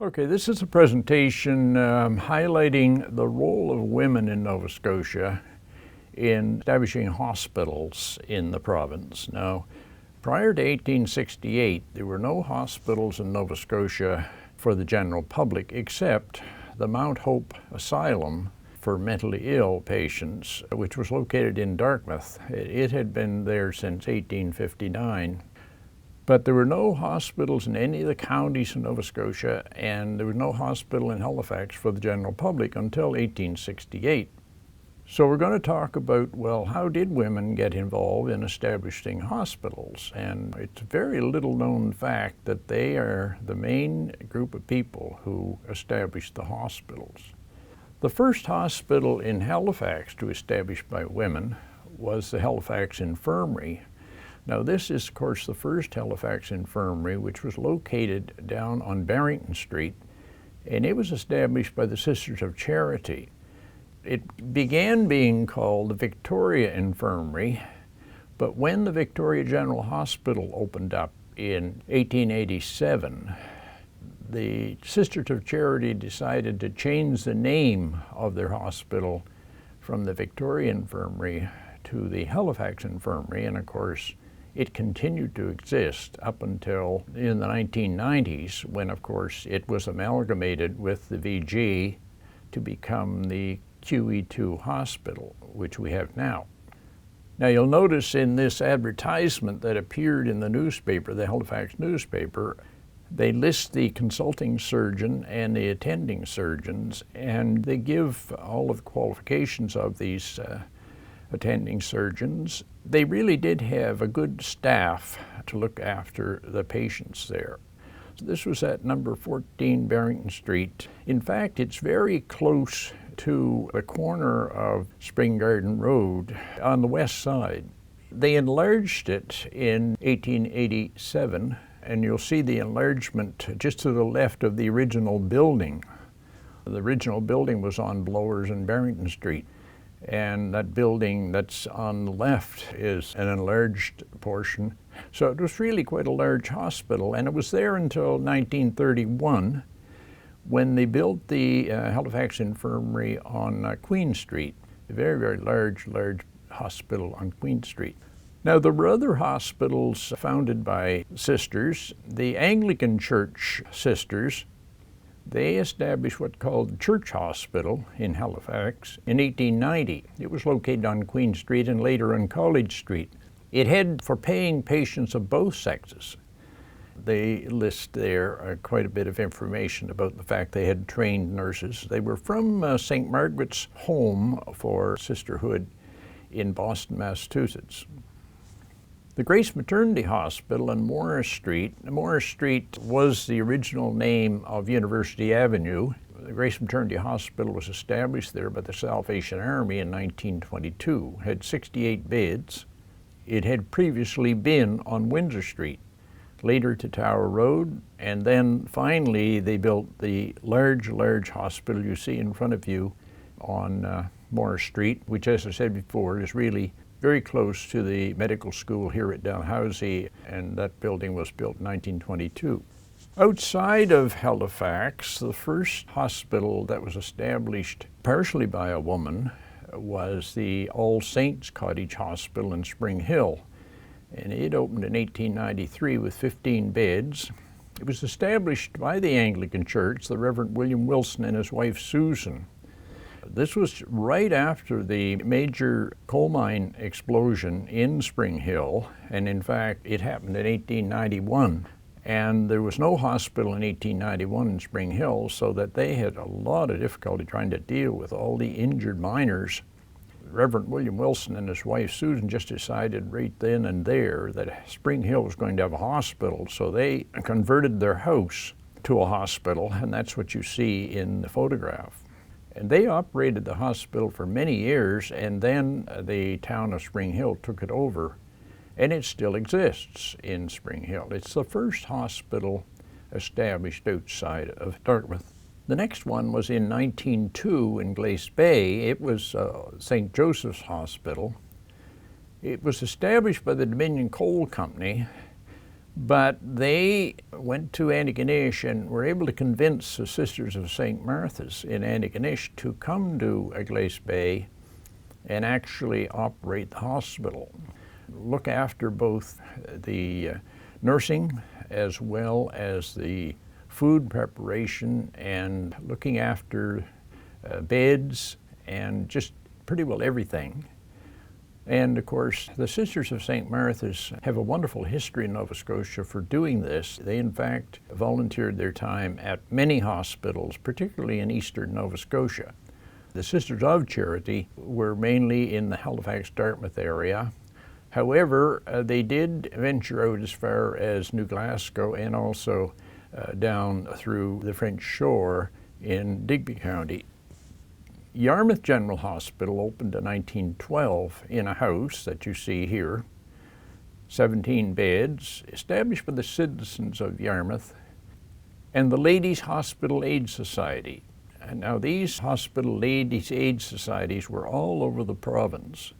Okay, this is a presentation highlighting the role of women in Nova Scotia in establishing hospitals in the province. Now, prior to 1868, there were no hospitals in Nova Scotia for the general public except the Mount Hope Asylum for mentally ill patients, which was located in Dartmouth. It had been there since 1859. But there were no hospitals in any of the counties in Nova Scotia, and there was no hospital in Halifax for the general public until 1868. So we're going to talk about, well, how did women get involved in establishing hospitals? And it's a very little known fact that they are the main group of people who established the hospitals. The first hospital in Halifax to be established by women was the Halifax Infirmary. Now, this is, of course, the first Halifax Infirmary, which was located down on Barrington Street, and it was established by the Sisters of Charity. It began being called the Victoria Infirmary, but when the Victoria General Hospital opened up in 1887, the Sisters of Charity decided to change the name of their hospital from the Victoria Infirmary to the Halifax Infirmary, and of course, it continued to exist up until in the 1990s when, of course, it was amalgamated with the VG to become the QE2 hospital, which we have now. Now, you'll notice in this advertisement that appeared in the newspaper, the Halifax newspaper, they list the consulting surgeon and the attending surgeons, and they give all of the qualifications of these attending surgeons. They really did have a good staff to look after the patients there. So this was at number 14 Barrington Street. In fact, it's very close to the corner of Spring Garden Road on the west side. They enlarged it in 1887, and you'll see the enlargement just to the left of the original building. The original building was on Blowers and Barrington Street. And that building that's on the left is an enlarged portion. So it was really quite a large hospital, and it was there until 1931 when they built the Halifax Infirmary on Queen Street, a very, very large hospital on Queen Street. Now, there were other hospitals founded by sisters. The Anglican Church sisters, they established what's called Church Hospital in Halifax in 1890. It was located on Queen Street and later on College Street. It had for paying patients of both sexes. They list there quite a bit of information about the fact they had trained nurses. They were from St. Margaret's Home for Sisterhood in Boston, Massachusetts. The Grace Maternity Hospital on Morris Street was the original name of University Avenue. The Grace Maternity Hospital was established there by the Salvation Army in 1922. It had 68 beds. It had previously been on Windsor Street, later to Tower Road, and then finally they built the large hospital you see in front of you on Morris Street, which, as I said before, is really very close to the medical school here at Dalhousie, and that building was built in 1922. Outside of Halifax, the first hospital that was established partially by a woman was the All Saints Cottage Hospital in Spring Hill, and it opened in 1893 with 15 beds. It was established by the Anglican Church, the Reverend William Wilson and his wife Susan. This was right after the major coal mine explosion in Spring Hill, and in fact it happened in 1891. And there was no hospital in 1891 in Spring Hill, so that they had a lot of difficulty trying to deal with all the injured miners. Reverend William Wilson and his wife Susan just decided right then and there that Spring Hill was going to have a hospital, so they converted their house to a hospital, and that's what you see in the photograph. And they operated the hospital for many years, and then the town of Spring Hill took it over, and it still exists in Spring Hill. It's the first hospital established outside of Dartmouth. The next one was in 1902 in Glace Bay. It was St. Joseph's Hospital. It was established by the Dominion Coal Company, But they went to Antigonish and were able to convince the Sisters of St. Martha's in Antigonish to come to Glace Bay and actually operate the hospital, look after both the nursing as well as the food preparation and looking after beds and just pretty well everything. And of course, the Sisters of St. Martha's have a wonderful history in Nova Scotia for doing this. They in fact volunteered their time at many hospitals, particularly in eastern Nova Scotia. The Sisters of Charity were mainly in the Halifax-Dartmouth area. However, they did venture out as far as New Glasgow and also down through the French shore in Digby County. Yarmouth General Hospital opened in 1912 in a house that you see here, 17 beds, established by the citizens of Yarmouth, and the Ladies Hospital Aid Society. And now these hospital ladies aid societies were all over the province.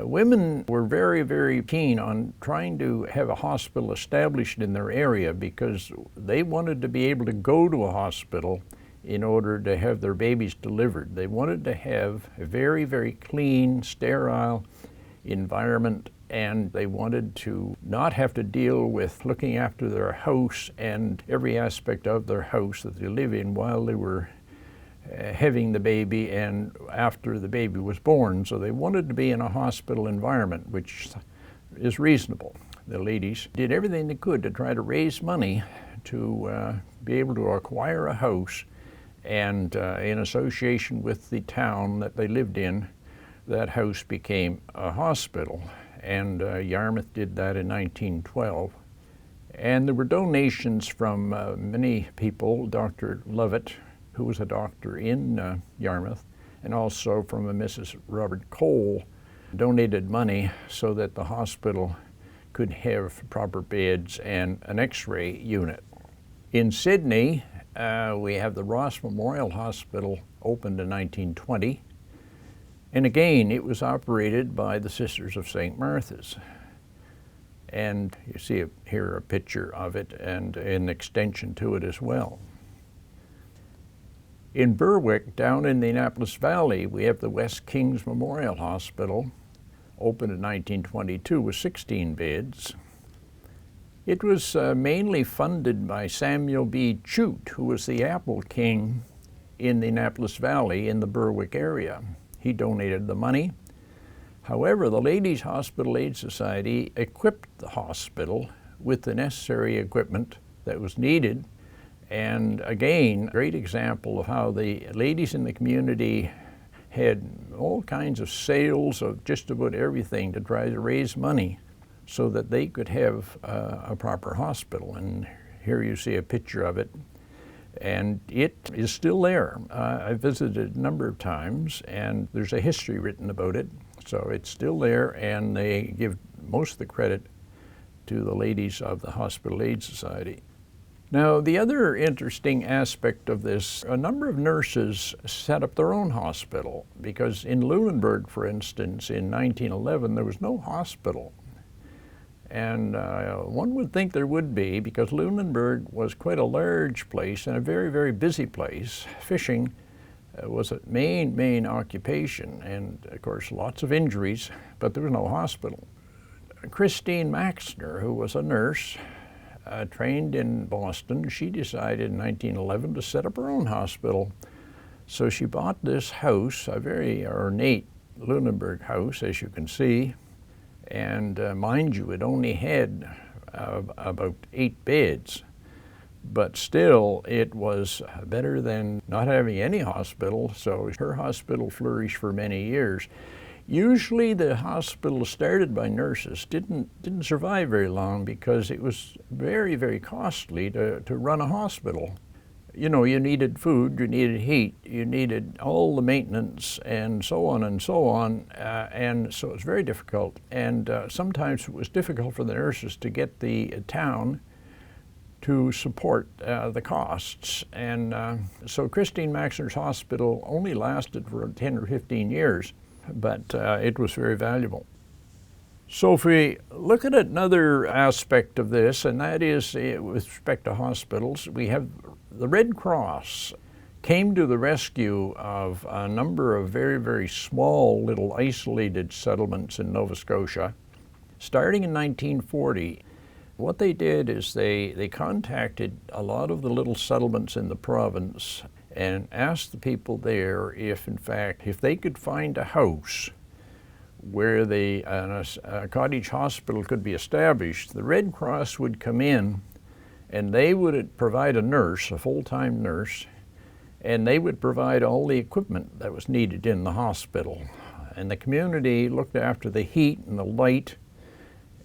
Women were very, very keen on trying to have a hospital established in their area because they wanted to be able to go to a hospital in order to have their babies delivered. They wanted to have a very, very clean, sterile environment, and they wanted to not have to deal with looking after their house and every aspect of their house that they live in while they were having the baby and after the baby was born. So they wanted to be in a hospital environment, which is reasonable. The ladies did everything they could to try to raise money to be able to acquire a house, and in association with the town that they lived in, that house became a hospital. And Yarmouth did that in 1912. And there were donations from many people, Dr. Lovett, who was a doctor in Yarmouth, and also from a Mrs. Robert Cole, donated money so that the hospital could have proper beds and an X-ray unit. In Sydney, we have the Ross Memorial Hospital, opened in 1920. And again, it was operated by the Sisters of St. Martha's. And you see here a picture of it and an extension to it as well. In Berwick, down in the Annapolis Valley, we have the West Kings Memorial Hospital, opened in 1922 with 16 beds. It was mainly funded by Samuel B. Chute, who was the apple king in the Annapolis Valley in the Berwick area. He donated the money. However, the Ladies Hospital Aid Society equipped the hospital with the necessary equipment that was needed. And again, a great example of how the ladies in the community had all kinds of sales of just about everything to try to raise money so that they could have a proper hospital. And here you see a picture of it. And it is still there. I visited a number of times, and there's a history written about it. So it's still there, and they give most of the credit to the ladies of the Hospital Aid Society. Now, the other interesting aspect of this, a number of nurses set up their own hospital, because in Lunenburg, for instance, in 1911, there was no hospital. And one would think there would be, because Lunenburg was quite a large place and a very, very busy place. Fishing was a main occupation, and of course lots of injuries, but there was no hospital. Christine Maxner, who was a nurse, trained in Boston, she decided in 1911 to set up her own hospital. So she bought this house, a very ornate Lunenburg house, as you can see. And mind you, it only had about 8 beds, but still it was better than not having any hospital, so her hospital flourished for many years. Usually the hospital started by nurses didn't survive very long because it was very, very costly to run a hospital. You know, you needed food, you needed heat, you needed all the maintenance and so on and so on, and so it was very difficult. And sometimes it was difficult for the nurses to get the town to support the costs. And so Christine Maxner's hospital only lasted for 10 or 15 years, but it was very valuable. So if we look at another aspect of this, and that is with respect to hospitals, we have the Red Cross came to the rescue of a number of very, very small little isolated settlements in Nova Scotia. Starting in 1940, what they did is they contacted a lot of the little settlements in the province and asked the people there if, in fact, if they could find a house where a cottage hospital could be established, the Red Cross would come in and they would provide a nurse, a full-time nurse, and they would provide all the equipment that was needed in the hospital. And the community looked after the heat and the light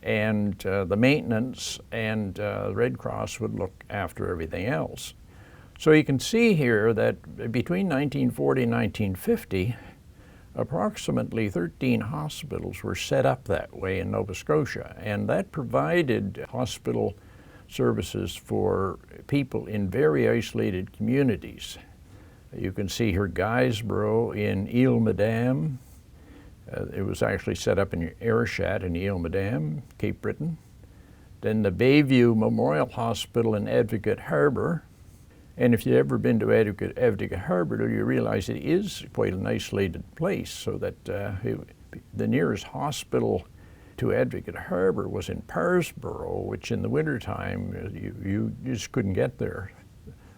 and the maintenance, and the Red Cross would look after everything else. So you can see here that between 1940 and 1950, approximately 13 hospitals were set up that way in Nova Scotia, and that provided hospital services for people in very isolated communities. You can see here Guysborough in Ile-Madame. It was actually set up in Ayrshire in Ile-Madame, Cape Breton. Then the Bayview Memorial Hospital in Advocate Harbour. And if you've ever been to Advocate Harbour, you realize it is quite an isolated place, so that the nearest hospital to Advocate Harbour was in Parsborough, which in the wintertime you just couldn't get there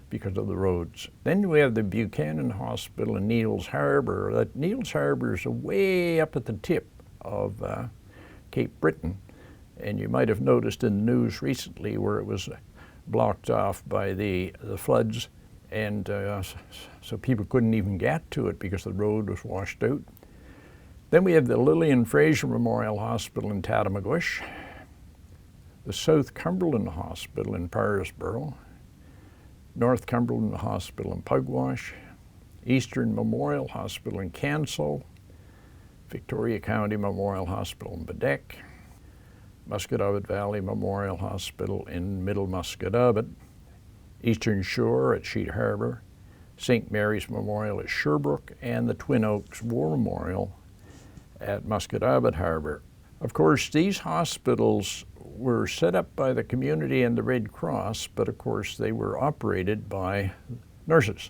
because of the roads. Then we have the Buchanan Hospital in Neils Harbour. That Neils Harbour is way up at the tip of Cape Breton, and you might have noticed in the news recently where it was blocked off by the floods, and so people couldn't even get to it because the road was washed out. Then we have the Lillian Fraser Memorial Hospital in Tatamagouche, the South Cumberland Hospital in Parsborough, North Cumberland Hospital in Pugwash, Eastern Memorial Hospital in Cancel, Victoria County Memorial Hospital in Bedeque, Musquodoboit Valley Memorial Hospital in Middle Musquodoboit, Eastern Shore at Sheet Harbour, St. Mary's Memorial at Sherbrooke, and the Twin Oaks War Memorial at Musquodoboit Harbour. Of course, these hospitals were set up by the community and the Red Cross, but of course they were operated by nurses,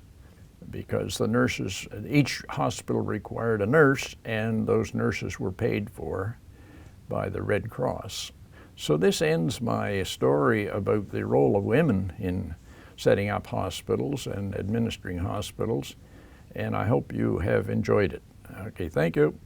because the nurses, each hospital required a nurse, and those nurses were paid for by the Red Cross. So this ends my story about the role of women in setting up hospitals and administering hospitals, and I hope you have enjoyed it. Okay, thank you.